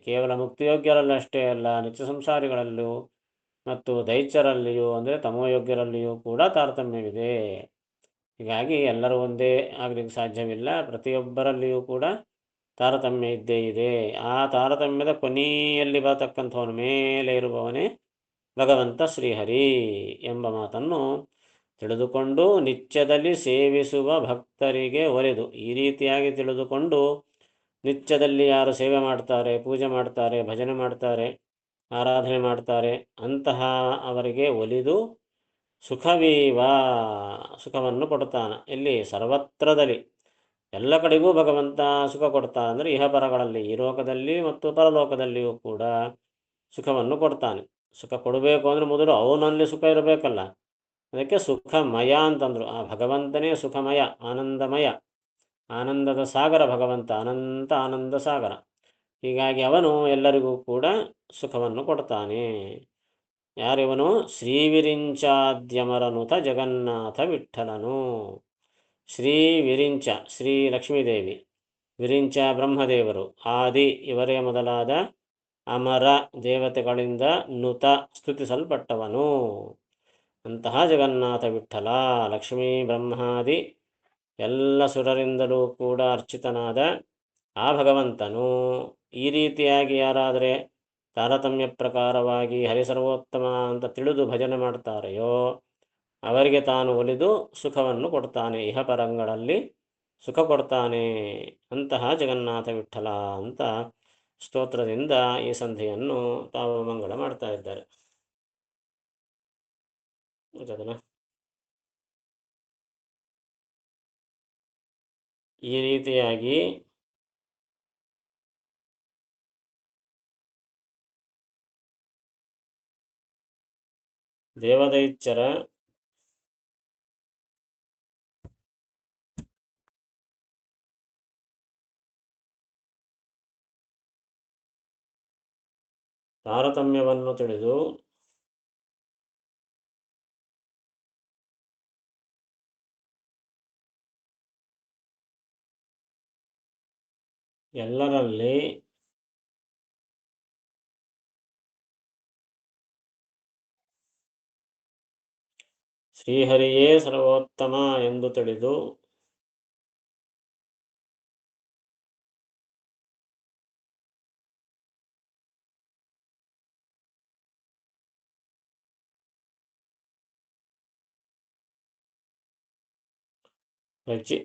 ಕೇವಲ ಮುಕ್ತಿಯೋಗ್ಯರಲ್ಲಿ ಅಷ್ಟೇ ಅಲ್ಲ, ನಿತ್ಯ ಸಂಸಾರಿಗಳಲ್ಲಿಯೂ ಮತ್ತು ದೈತ್ಯರಲ್ಲಿಯೂ ಅಂದರೆ ತಮೋಯೋಗ್ಯರಲ್ಲಿಯೂ ಕೂಡ ತಾರತಮ್ಯವಿದೆ. ಹೀಗಾಗಿ ಎಲ್ಲರೂ ಒಂದೇ ಆಗಲಿಕ್ಕೆ ಸಾಧ್ಯವಿಲ್ಲ. ಪ್ರತಿಯೊಬ್ಬರಲ್ಲಿಯೂ ಕೂಡ ತಾರತಮ್ಯ ಇದ್ದೇ ಇದೆ. ಆ ತಾರತಮ್ಯದ ಕೊನೆಯಲ್ಲಿ ಬರತಕ್ಕಂಥವನ ಮೇಲೆ ಇರುವವನೇ ಭಗವಂತ ಶ್ರೀಹರಿ ಎಂಬ ಮಾತನ್ನು ತಿಳಿದುಕೊಂಡು ನಿತ್ಯದಲ್ಲಿ ಸೇವಿಸುವ ಭಕ್ತರಿಗೆ ಒಲಿದು, ಈ ರೀತಿಯಾಗಿ ತಿಳಿದುಕೊಂಡು ನಿತ್ಯದಲ್ಲಿ ಯಾರು ಸೇವೆ ಮಾಡ್ತಾರೆ, ಪೂಜೆ ಮಾಡ್ತಾರೆ, ಭಜನೆ ಮಾಡ್ತಾರೆ, ಆರಾಧನೆ ಮಾಡ್ತಾರೆ, ಅಂತಹ ಅವರಿಗೆ ಒಲಿದು ಸುಖವೀವ ಸುಖವನ್ನು ಕೊಡ್ತಾನೆ. ಇಲ್ಲಿ ಸರ್ವತ್ರದಲ್ಲಿ ಎಲ್ಲ ಕಡೆಗೂ ಭಗವಂತ ಸುಖ ಕೊಡ್ತಾನೆ. ಅಂದರೆ ಇಹಪರಗಳಲ್ಲಿ, ಈ ಲೋಕದಲ್ಲಿ ಮತ್ತು ಪರಲೋಕದಲ್ಲಿಯೂ ಕೂಡ ಸುಖವನ್ನು ಕೊಡ್ತಾನೆ. ಸುಖ ಕೊಡಬೇಕು ಅಂದರೆ ಮೊದಲು ಅವನಲ್ಲಿ ಸುಖ ಇರಬೇಕಲ್ಲ. ಅದಕ್ಕೆ ಸುಖಮಯ ಅಂತಂದರು. ಆ ಭಗವಂತನೇ ಸುಖಮಯ, ಆನಂದಮಯ, ಆನಂದದ ಸಾಗರ ಭಗವಂತ, ಅನಂತ ಆನಂದ ಸಾಗರ. ಹೀಗಾಗಿ ಅವನು ಎಲ್ಲರಿಗೂ ಕೂಡ ಸುಖವನ್ನು ಕೊಡ್ತಾನೆ. ಯಾರಿವನು? ಶ್ರೀವಿರಿಂಚಾದ್ಯಮರನುತ ಜಗನ್ನಾಥ ವಿಠ್ಠಲನು. ಶ್ರೀ ವಿರಿಂಚ, ಶ್ರೀ ಲಕ್ಷ್ಮೀದೇವಿ, ವಿರಿಂಚ ಬ್ರಹ್ಮದೇವರು, ಆದಿ ಇವರೇ ಮೊದಲಾದ ಅಮರ ದೇವತೆಗಳಿಂದ ನುತ ಸ್ತುತಿಸಲ್ಪಟ್ಟವನು. ಅಂತಹ ಜಗನ್ನಾಥ ವಿಠ್ಠಲ, ಲಕ್ಷ್ಮೀ ಬ್ರಹ್ಮಾದಿ ಎಲ್ಲ ಸುರರಿಂದಲೂ ಕೂಡ ಅರ್ಚಿತನಾದ ಆ ಭಗವಂತನು ಈ ರೀತಿಯಾಗಿ ಯಾರಾದರೆ ತಾರತಮ್ಯ ಪ್ರಕಾರವಾಗಿ ಹರಿಸರ್ವೋತ್ತಮ ಅಂತ ತಿಳಿದು ಭಜನೆ ಮಾಡ್ತಾರೆಯೋ ಅವರಿಗೆ ತಾನು ಒಲಿದು ಸುಖವನ್ನು ಕೊಡ್ತಾನೆ, ಇಹಪರಂಗಳಲ್ಲಿ ಸುಖ ಕೊಡ್ತಾನೆ. ಅಂತಹ ಜಗನ್ನಾಥ ವಿಠ್ಠಲ ಅಂತ ಸ್ತೋತ್ರದಿಂದ ಈ ಸಂಧಿಯನ್ನು ತಾವು ಮಂಗಳ ಮಾಡ್ತಾ ಇದ್ದಾರೆ. ಈ ರೀತಿಯಾಗಿ ದೇವದೈತ್ಯರ ತಾರತಮ್ಯವನ್ನು ತಿಳಿದು ಎಲ್ಲರಲ್ಲಿ ಶ್ರೀಹರಿಯೇ ಸರ್ವೋತ್ತಮ ಎಂದು ತಿಳಿದು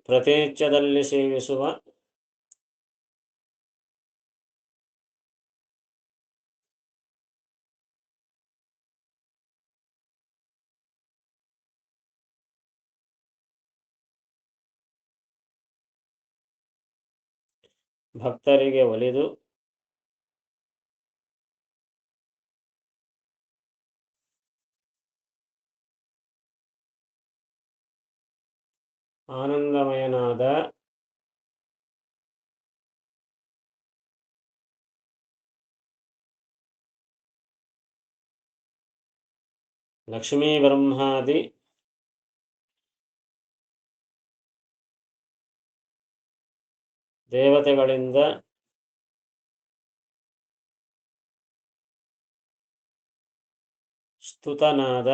ಪ್ರತಿನಿತ್ಯದಲ್ಲಿ ಸೇವಿಸುವ ಭಕ್ತರಿಗೆ ಒಲಿದು ಆನಂದಮಯನಾದ ಲಕ್ಷ್ಮೀ ಬ್ರಹ್ಮಾದಿ ದೇವತೆಗಳಿಂದ ಸ್ತುತನಾದ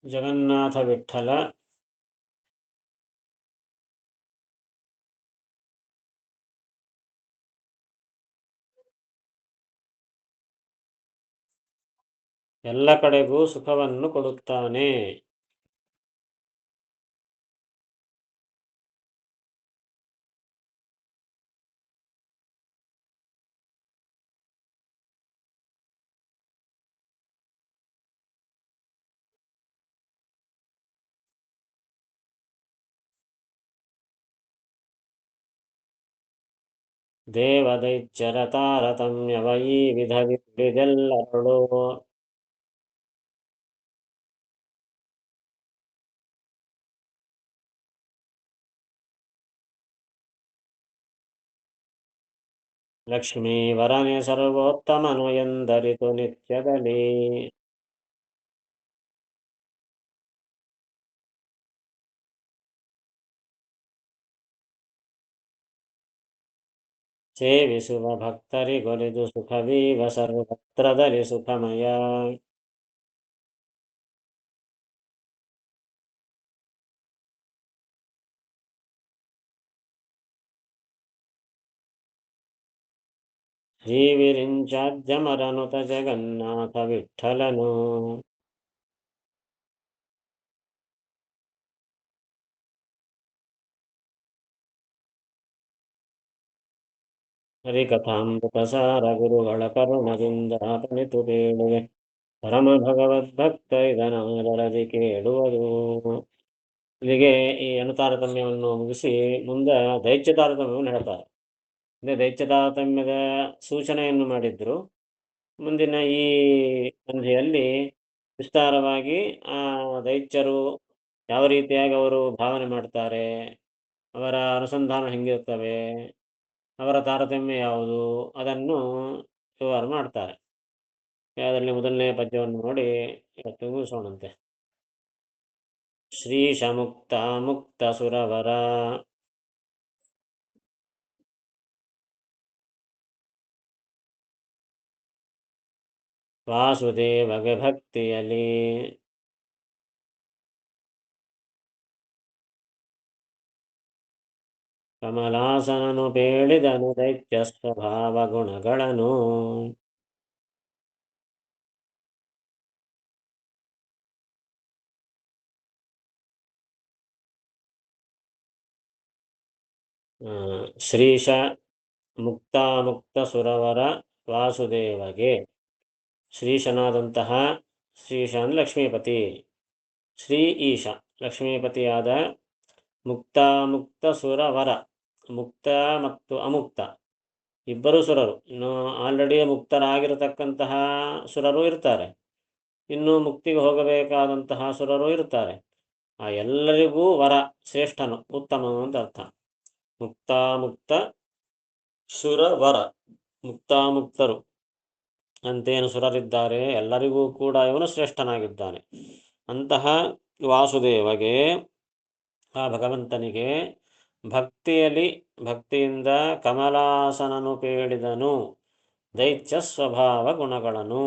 ಜಗನ್ನಾಥ ವಿಠ್ಠಲ ಎಲ್ಲ ಕಡೆಗೂ ಸುಖವನ್ನು ಕೊಡುತ್ತಾನೆ. ದೇವದೈತ್ಯರ ತಾರತಮ್ಯವ ಈ ವಿಧವಿದ್ದೆಲ್ಲರಳು ಲಕ್ಷ್ಮೀವರನೆ ಸರ್ವೋತ್ತಮನು ಎಂದರಿತು ನಿತ್ಯದಲ್ಲಿ. ಸೇವಿಸುವ ಭಕ್ತರಿಗೊಲಿದು ಸುಖವೀವ ಸರ್ವತ್ರದಲ್ಲಿ ಸುಖಮಯ. ಶ್ರೀವಿರಿಂಚಾದ್ಯಮರನುತ ಜಗನ್ನಾಥ ವಿಠ್ಠಲನು ಹರಿಕಥಾಮೃತಸಾರ ಗುರುಗಳ ಕರುಣದಿಂದ ಪಣಿತು ಬೇಡುವೆ ಪರಮ ಭಗವದ್ಭಕ್ತ ಇದನಾದರದಿ ಕೇಳುವುದು. ಇಲ್ಲಿಗೆ ಈ ಅಣುತಾರತಮ್ಯವನ್ನು ಮುಗಿಸಿ ಮುಂದೆ ದೈತ್ಯ ತಾರತಮ್ಯವನ್ನು ಹೇಳ್ತಾರೆ. ದೈತ್ಯ ತಾರತಮ್ಯದ ಸೂಚನೆಯನ್ನು ಮಾಡಿದ್ರು. ಮುಂದಿನ ಈ ಸಂಧಿಯಲ್ಲಿ ವಿಸ್ತಾರವಾಗಿ ಆ ದೈತ್ಯರು ಯಾವ ರೀತಿಯಾಗಿ ಅವರು ಭಾವನೆ ಮಾಡ್ತಾರೆ, ಅವರ ಅನುಸಂಧಾನ ಹೆಂಗಿರ್ತವೆ, ಅವರ ತಾರತಮ್ಯ ಯಾವುದು, ಅದನ್ನು ವಿವರ ಮಾಡ್ತಾರೆ. ಅದರಲ್ಲಿ ಮೊದಲನೇ ಪದ್ಯವನ್ನು ನೋಡಿ ಇವತ್ತು ಮುಗಿಸೋಣಂತೆ. ಶ್ರೀಶ ಮುಕ್ತ ಮುಕ್ತ ಸುರವರ ವಾಸುದೇವಗೆ ಭಕ್ತಿಯಲಿ ಕಮಲಾಸನನು ಬೇಳಿದನು ದೈತ್ಯ ಸ್ವಭಾವ ಗುಣಗಳನ್ನು. ಶ್ರೀಶ ಮುಕ್ತ ಸುರವರ ವಾಸುದೇವಗೆ, ಶ್ರೀಶನಾದಂತಹ, ಶ್ರೀಶ ಅಂದ್ರೆ ಲಕ್ಷ್ಮೀಪತಿ, ಶ್ರೀ ಈಶ ಲಕ್ಷ್ಮೀಪತಿಯಾದ ಮುಕ್ತ ಸುರವರ, ಮುಕ್ತ ಮತ್ತು ಅಮುಕ್ತ ಇಬ್ಬರು ಸುರರು. ಇನ್ನು ಆಲ್ರೆಡಿ ಮುಕ್ತರಾಗಿರತಕ್ಕಂತಹ ಸುರರು ಇರ್ತಾರೆ, ಇನ್ನು ಮುಕ್ತಿಗೆ ಹೋಗಬೇಕಾದಂತಹ ಸುರರು ಇರ್ತಾರೆ. ಆ ಎಲ್ಲರಿಗೂ ವರ ಶ್ರೇಷ್ಠನು, ಉತ್ತಮನು ಅಂತ ಅರ್ಥ. ಮುಕ್ತ ಸುರವರ, ಮುಕ್ತರು ಅಂತೇನು ಸುರರಿದ್ದಾರೆ ಎಲ್ಲರಿಗೂ ಕೂಡ ಇವನು ಶ್ರೇಷ್ಠನಾಗಿದ್ದಾನೆ. ಅಂತಹ ವಾಸುದೇವಗೆ, ಆ ಭಗವಂತನಿಗೆ ಭಕ್ತಿಯಿಂದ ಕಮಲಾಸನನು ಪೇಳಿದನು ದೈತ್ಯ ಸ್ವಭಾವ ಗುಣಗಳನ್ನು.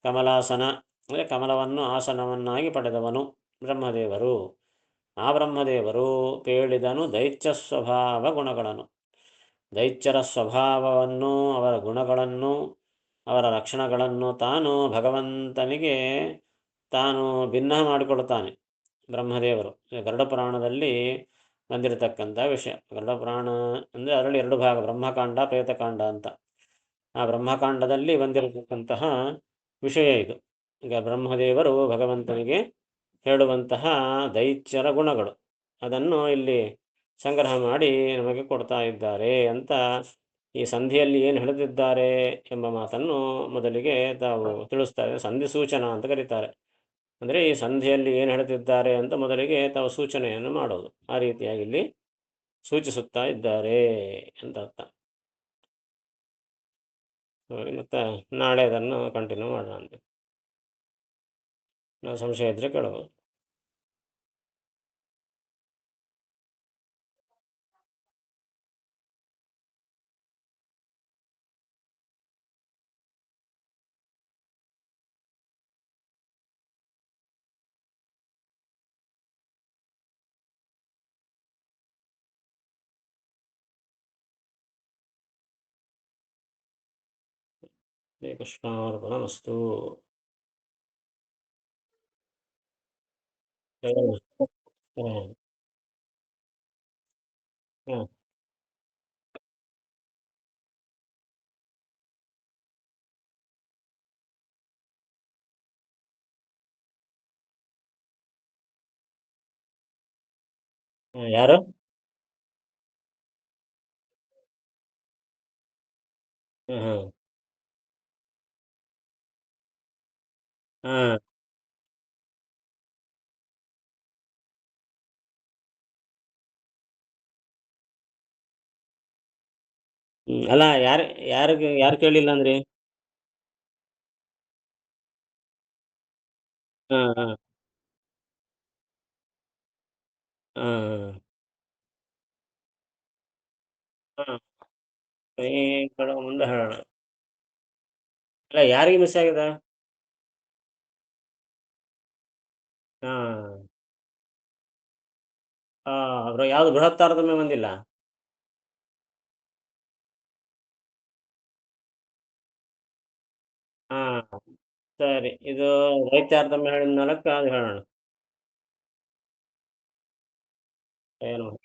ಕಮಲಾಸನ ಅಂದರೆ ಕಮಲವನ್ನು ಆಸನವನ್ನಾಗಿ ಪಡೆದವನು ಬ್ರಹ್ಮದೇವರು. ಆ ಬ್ರಹ್ಮದೇವರು ಪೇಳಿದನು ದೈತ್ಯ ಸ್ವಭಾವ ಗುಣಗಳನ್ನು. ದೈತ್ಯರ ಸ್ವಭಾವವನ್ನು, ಅವರ ಗುಣಗಳನ್ನು, ಅವರ ಲಕ್ಷಣಗಳನ್ನು ತಾನು ಭಗವಂತನಿಗೆ ತಾನು ಭಿನ್ನ ಮಾಡಿಕೊಡುತ್ತಾನೆ ಬ್ರಹ್ಮದೇವರು. ಗರುಡ ಪುರಾಣದಲ್ಲಿ ಬಂದಿರತಕ್ಕಂಥ ವಿಷಯ. ಗರುಡ ಪುರಾಣ ಅಂದರೆ ಅದರಲ್ಲಿ ಎರಡು ಭಾಗ, ಬ್ರಹ್ಮಕಾಂಡ ಪ್ರೇತಕಾಂಡ ಅಂತ. ಆ ಬ್ರಹ್ಮಕಾಂಡದಲ್ಲಿ ಬಂದಿರತಕ್ಕಂತಹ ವಿಷಯ ಇದು. ಈಗ ಬ್ರಹ್ಮದೇವರು ಭಗವಂತನಿಗೆ ಹೇಳುವಂತಹ ದೈತ್ಯರ ಗುಣಗಳು. ಅದನ್ನು ಇಲ್ಲಿ ಸಂಗ್ರಹ ಮಾಡಿ ನಮಗೆ ಕೊಡ್ತಾ ಇದ್ದಾರೆ ಅಂತ ಈ ಸಂಧಿಯಲ್ಲಿ ಏನು ಹೇಳುತ್ತಿದ್ದಾರೆ ಎಂಬ ಮಾತನ್ನು ಮೊದಲಿಗೆ ತಾವು ತಿಳಿಸ್ತಾರೆ. ಸಂಧಿ ಸೂಚನಾ ಅಂತ ಕರೀತಾರೆ. ಅಂದರೆ ಈ ಸಂಧಿಯಲ್ಲಿ ಏನು ಹೇಳುತ್ತಿದ್ದಾರೆ ಅಂತ ಮೊದಲಿಗೆ ತಾವು ಸೂಚನೆಯನ್ನು ಮಾಡೋದು. ಆ ರೀತಿಯಾಗಿ ಇಲ್ಲಿ ಸೂಚಿಸುತ್ತಾ ಇದ್ದಾರೆ ಅಂತ ಅರ್ಥ. ಮತ್ತೆ ನಾಳೆ ಅದನ್ನು ಕಂಟಿನ್ಯೂ ಮಾಡೋಣ ಅಂತ. ಸಂಶಯ ಇದ್ರೆ ಕೇಳಬಹುದು. ಶ್ರೀಕೃಷ್ಣಾರ್ಪಣಮಸ್ತು. ಹ್ಮ್. ಹ್ಮ್. ಹ್ಮ್. ಯಾರು? ಹ್ಮ್. ಹ್ಮ್. ಹಾ. ಅಲ್ಲ ಯಾರು ಕೇಳಿಲ್ಲ ಅಂದ್ರಿ? ಹಾ. ಹಾ. ಹಾ. ಹಾ. ಈ ಕಡೆ ಮುಂದೆ ಹೇಳೋಣ. ಅಲ್ಲ ಯಾರಿಗೆ ಮಿಸ್ ಆಗಿದೆ? ಹಾ. ಅವ್ರು ಯಾವ್ದು ಬೃಹತ್ ತಾರತಮ್ಯ ಬಂದಿಲ್ಲ? ಹಾ. ಸರಿ. ಇದು ರೈತ ತಾರತಮ್ಯ ಹೇಳಿದ ನಾಲ್ಕು ಅದು ಹೇಳೋಣ. ಏನು?